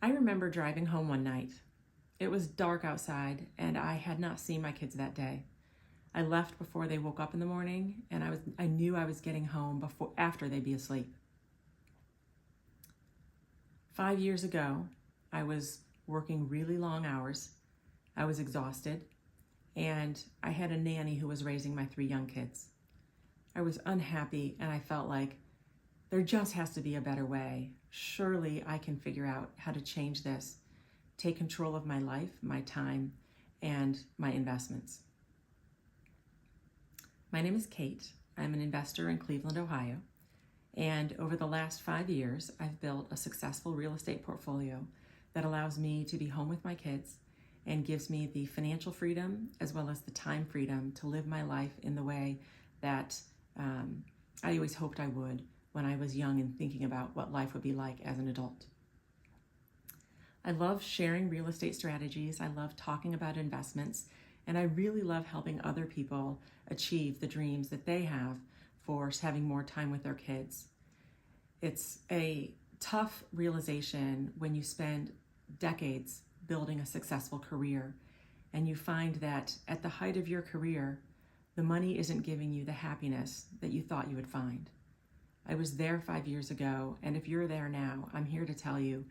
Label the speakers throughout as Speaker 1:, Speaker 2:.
Speaker 1: I remember driving home one night. It was dark outside and I had not seen my kids that day. I left before they woke up in the morning and I knew I was getting home after they'd be asleep. 5 years ago, I was working really long hours. I was exhausted and I had a nanny who was raising my 3 young kids. I was unhappy and I felt like there just has to be a better way. Surely I can figure out how to change this, take control of my life, my time, and my investments. My name is Kate. I'm an investor in Cleveland, Ohio. And over the last 5 years, I've built a successful real estate portfolio that allows me to be home with my kids and gives me the financial freedom as well as the time freedom to live my life in the way that I always hoped I would when I was young and thinking about what life would be like as an adult. I love sharing real estate strategies. I love talking about investments, and I really love helping other people achieve the dreams that they have for having more time with their kids. It's a tough realization when you spend decades building a successful career and you find that at the height of your career, the money isn't giving you the happiness that you thought you would find. I was there 5 years ago, and if you're there now, I'm here to tell you,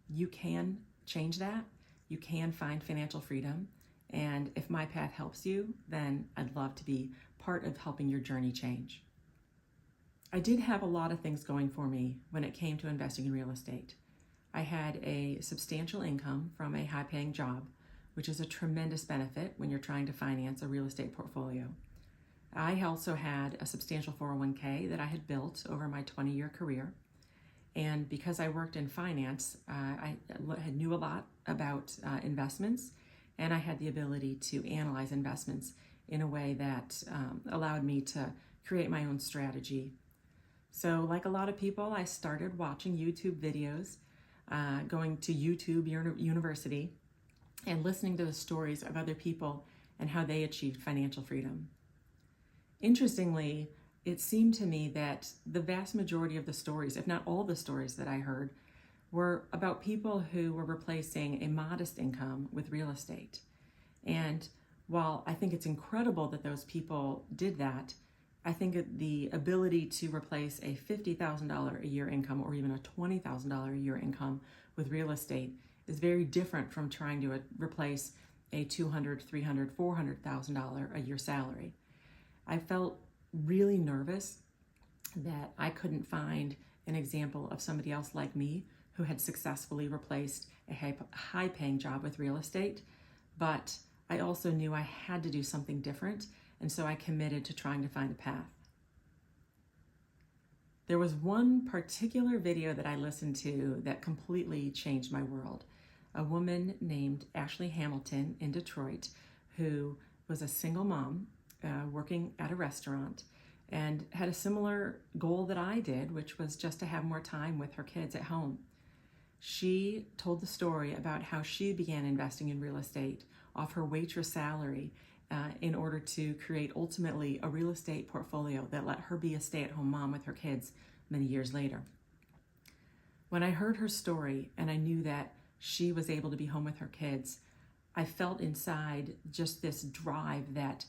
Speaker 1: you can change that. You can find financial freedom. And if my path helps you, then I'd love to be part of helping your journey change. I did have a lot of things going for me when it came to investing in real estate. I had a substantial income from a high-paying job, which is a tremendous benefit when you're trying to finance a real estate portfolio. I also had a substantial 401k that I had built over my 20-year career. And because I worked in finance, I knew a lot about investments, and I had the ability to analyze investments in a way that allowed me to create my own strategy. So like a lot of people, I started watching YouTube videos, going to YouTube University, and listening to the stories of other people and how they achieved financial freedom. Interestingly, it seemed to me that the vast majority of the stories, if not all the stories that I heard, were about people who were replacing a modest income with real estate. And while I think it's incredible that those people did that, I think the ability to replace a $50,000 a year income or even a $20,000 a year income with real estate is very different from trying to replace a $200,000, $300,000, $400,000 a year salary. I felt really nervous that I couldn't find an example of somebody else like me who had successfully replaced a high-paying job with real estate, but I also knew I had to do something different, and so I committed to trying to find a path. There was one particular video that I listened to that completely changed my world. A woman named Ashley Hamilton in Detroit, who was a single mom working at a restaurant and had a similar goal that I did, which was just to have more time with her kids at home. She told the story about how she began investing in real estate off her waitress salary in order to create ultimately a real estate portfolio that let her be a stay-at-home mom with her kids many years later. When I heard her story and I knew that she was able to be home with her kids, I felt inside just this drive that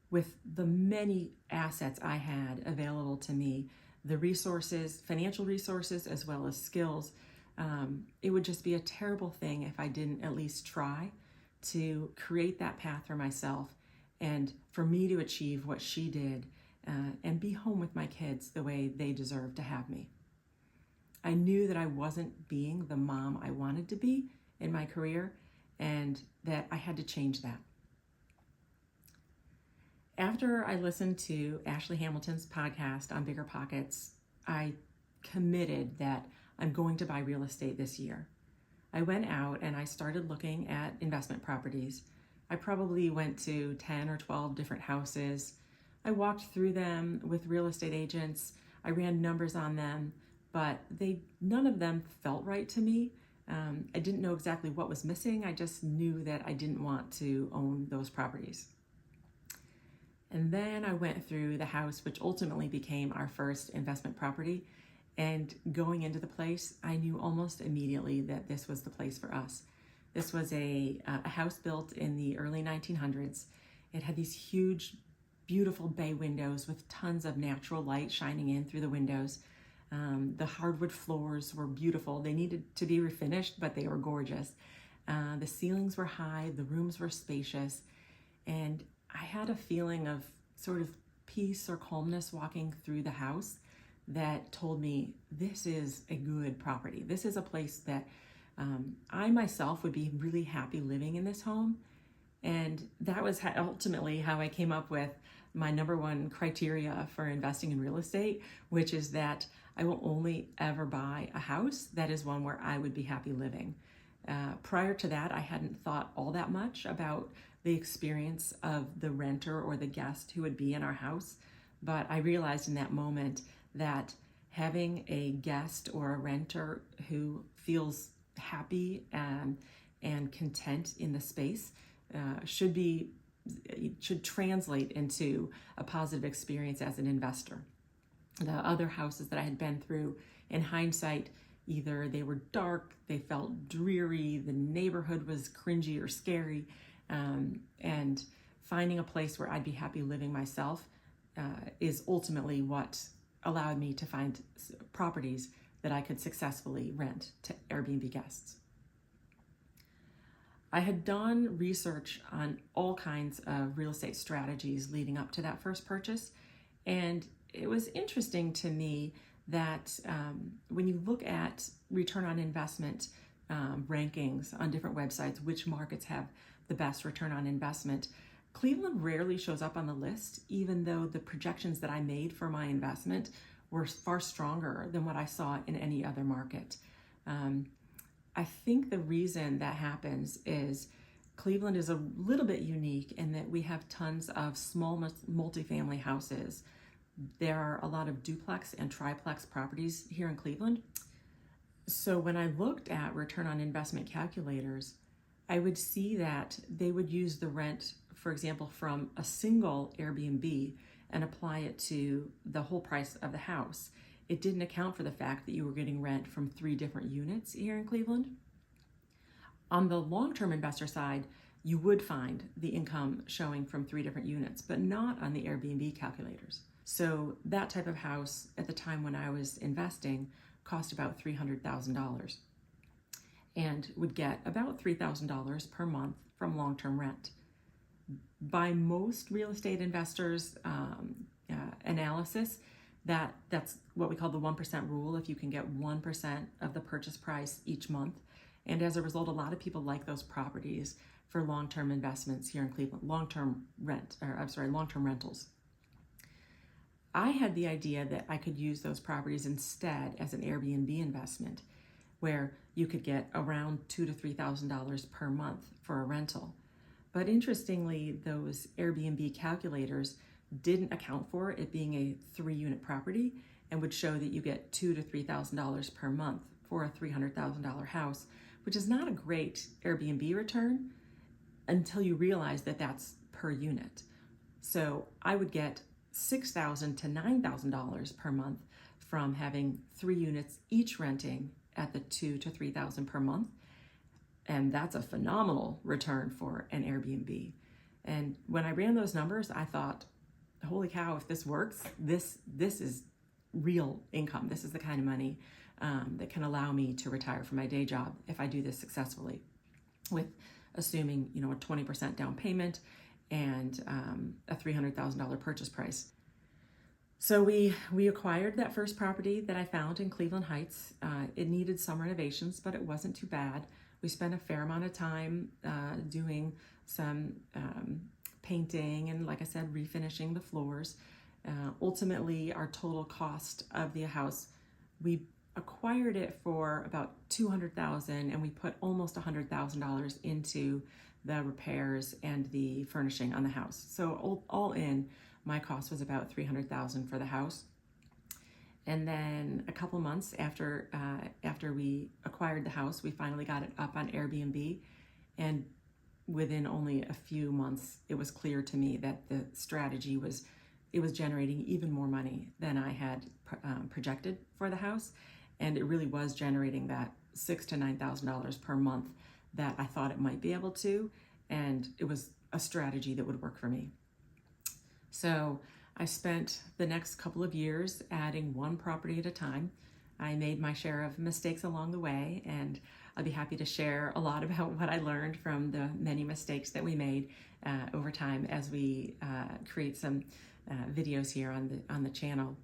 Speaker 1: with the many assets I had available to me, the resources, financial resources, as well as skills, it would just be a terrible thing if I didn't at least try to create that path for myself and for me to achieve what she did and be home with my kids the way they deserve to have me. I knew that I wasn't being the mom I wanted to be in my career and that I had to change that. After I listened to Ashley Hamilton's podcast on Bigger Pockets, I committed that I'm going to buy real estate this year. I went out and I started looking at investment properties. I probably went to 10 or 12 different houses. I walked through them with real estate agents. I ran numbers on them, but none of them felt right to me. I didn't know exactly what was missing. I just knew that I didn't want to own those properties. And then I went through the house, which ultimately became our first investment property. And going into the place, I knew almost immediately that this was the place for us. This was a house built in the early 1900s. It had these huge, beautiful bay windows with tons of natural light shining in through the windows. The hardwood floors were beautiful. They needed to be refinished, but they were gorgeous. The ceilings were high, the rooms were spacious, and I had a feeling of sort of peace or calmness walking through the house that told me this is a good property. This is a place that I myself would be really happy living in this home. And that was ultimately how I came up with my number one criteria for investing in real estate, which is that I will only ever buy a house that is one where I would be happy living. Prior to that, I hadn't thought all that much about the experience of the renter or the guest who would be in our house. But I realized in that moment that having a guest or a renter who feels happy and content in the space should translate into a positive experience as an investor. The other houses that I had been through, in hindsight, either they were dark, they felt dreary, the neighborhood was cringy or scary, and finding a place where I'd be happy living myself is ultimately what allowed me to find properties that I could successfully rent to Airbnb guests. I had done research on all kinds of real estate strategies leading up to that first purchase, and it was interesting to me that when you look at return on investment rankings on different websites, which markets have the best return on investment, Cleveland rarely shows up on the list, even though the projections that I made for my investment were far stronger than what I saw in any other market. I think the reason that happens is Cleveland is a little bit unique in that we have tons of small multifamily houses. There are a lot of duplex and triplex properties here in Cleveland. So when I looked at return on investment calculators, I would see that they would use the rent, for example, from a single Airbnb and apply it to the whole price of the house. It didn't account for the fact that you were getting rent from 3 different units here in Cleveland. On the long-term investor side, you would find the income showing from 3 different units, but not on the Airbnb calculators. So that type of house at the time when I was investing cost about $300,000 and would get about $3,000 per month from long-term rent. By most real estate investors' analysis, that's what we call the 1% rule. If you can get 1% of the purchase price each month, and as a result, a lot of people like those properties for long-term investments here in Cleveland, long-term rentals. I had the idea that I could use those properties instead as an Airbnb investment, where you could get around $2,000 to $3,000 per month for a rental. But interestingly, those Airbnb calculators didn't account for it being a 3-unit property and would show that you get $2,000 to $3,000 per month for a $300,000 house, which is not a great Airbnb return until you realize that that's per unit. So I would get $6,000 to $9,000 per month from having 3 units each renting at the $2,000 to $3,000 per month. And that's a phenomenal return for an Airbnb. And when I ran those numbers, I thought, holy cow, if this works, this is real income. This is the kind of money that can allow me to retire from my day job if I do this successfully, with assuming a 20% down payment and a $300,000 purchase price. So we acquired that first property that I found in Cleveland Heights. It needed some renovations, but it wasn't too bad. We spent a fair amount of time doing some painting and, like I said, refinishing the floors. Ultimately, our total cost of the house, we acquired it for about $200,000, and we put almost $100,000 into the repairs and the furnishing on the house. So all in, my cost was about $300,000 for the house. And then a couple months after we acquired the house, we finally got it up on Airbnb. And within only a few months, it was clear to me that the strategy was it was generating even more money than I had projected for the house. And it really was generating that $6,000 to $9,000 per month that I thought it might be able to. And it was a strategy that would work for me. So I spent the next couple of years adding one property at a time. I made my share of mistakes along the way, and I'll be happy to share a lot about what I learned from the many mistakes that we made over time as we create some videos here on the channel.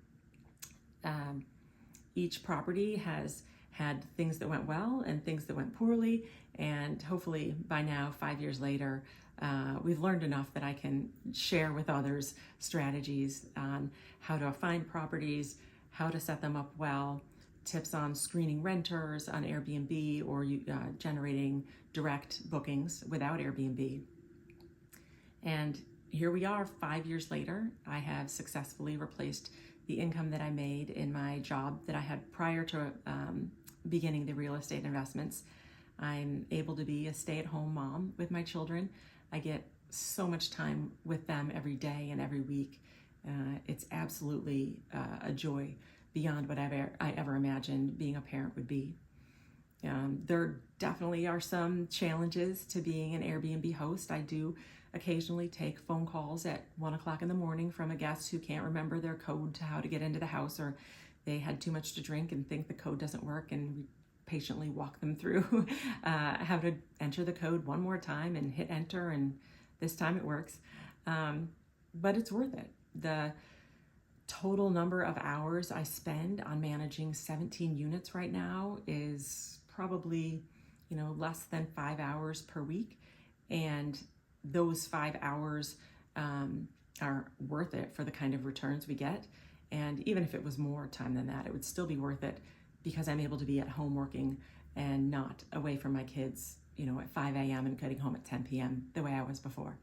Speaker 1: Each property has had things that went well and things that went poorly, and hopefully by now, 5 years later, we've learned enough that I can share with others strategies on how to find properties, how to set them up well, tips on screening renters on Airbnb, or generating direct bookings without Airbnb. And here we are 5 years later. I have successfully replaced the income that I made in my job that I had prior to beginning the real estate investments. I'm able to be a stay-at-home mom with my children. I get so much time with them every day and every week. It's absolutely a joy beyond what I ever imagined being a parent would be. There definitely are some challenges to being an Airbnb host. I do occasionally take phone calls at 1 o'clock in the morning from a guest who can't remember their code to how to get into the house, or they had too much to drink and think the code doesn't work, and we patiently walk them through how to enter the code one more time and hit enter, and this time it works. But it's worth it. The total number of hours I spend on managing 17 units right now is probably, less than 5 hours per week. And those 5 hours are worth it for the kind of returns we get. And even if it was more time than that, it would still be worth it because I'm able to be at home working and not away from my kids, at 5 a.m. and getting home at 10 p.m. the way I was before.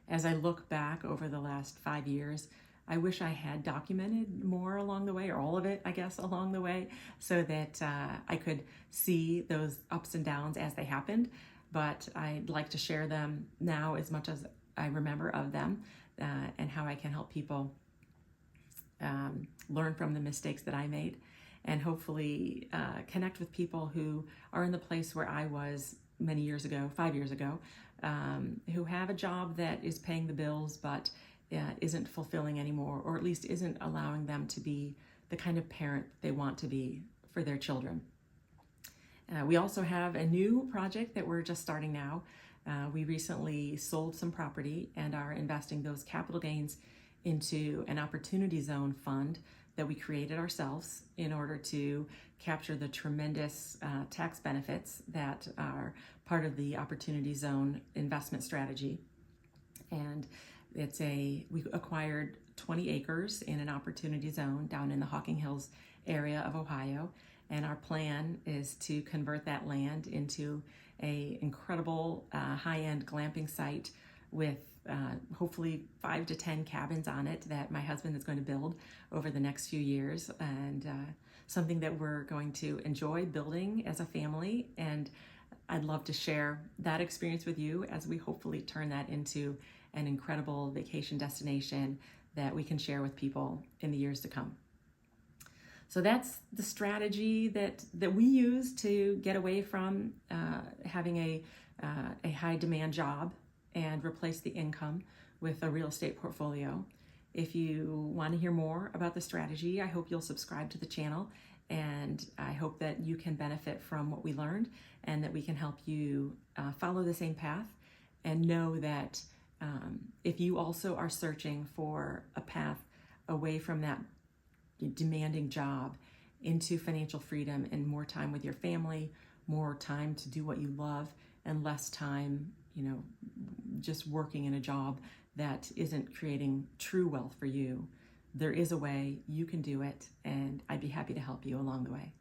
Speaker 1: As I look back over the last 5 years, I wish I had documented more along the way, or all of it, I guess, along the way, so that I could see those ups and downs as they happened. But I'd like to share them now as much as I remember of them, and how I can help people learn from the mistakes that I made, and hopefully connect with people who are in the place where I was many years ago, 5 years ago, who have a job that is paying the bills, but isn't fulfilling anymore, or at least isn't allowing them to be the kind of parent they want to be for their children. We also have a new project that we're just starting now. We recently sold some property and are investing those capital gains into an opportunity zone fund that we created ourselves in order to capture the tremendous tax benefits that are part of the opportunity zone investment strategy. And we acquired 20 acres in an opportunity zone down in the Hocking Hills area of Ohio. And our plan is to convert that land into a incredible high-end glamping site with hopefully 5 to 10 cabins on it that my husband is going to build over the next few years, and something that we're going to enjoy building as a family. And I'd love to share that experience with you as we hopefully turn that into an incredible vacation destination that we can share with people in the years to come. So that's the strategy that we use to get away from having a high demand job and replace the income with a real estate portfolio. If you want to hear more about the strategy, I hope you'll subscribe to the channel, and I hope that you can benefit from what we learned and that we can help you follow the same path, and know that if you also are searching for a path away from that demanding job into financial freedom and more time with your family, more time to do what you love, and less time, just working in a job that isn't creating true wealth for you, there is a way. You can do it, and I'd be happy to help you along the way.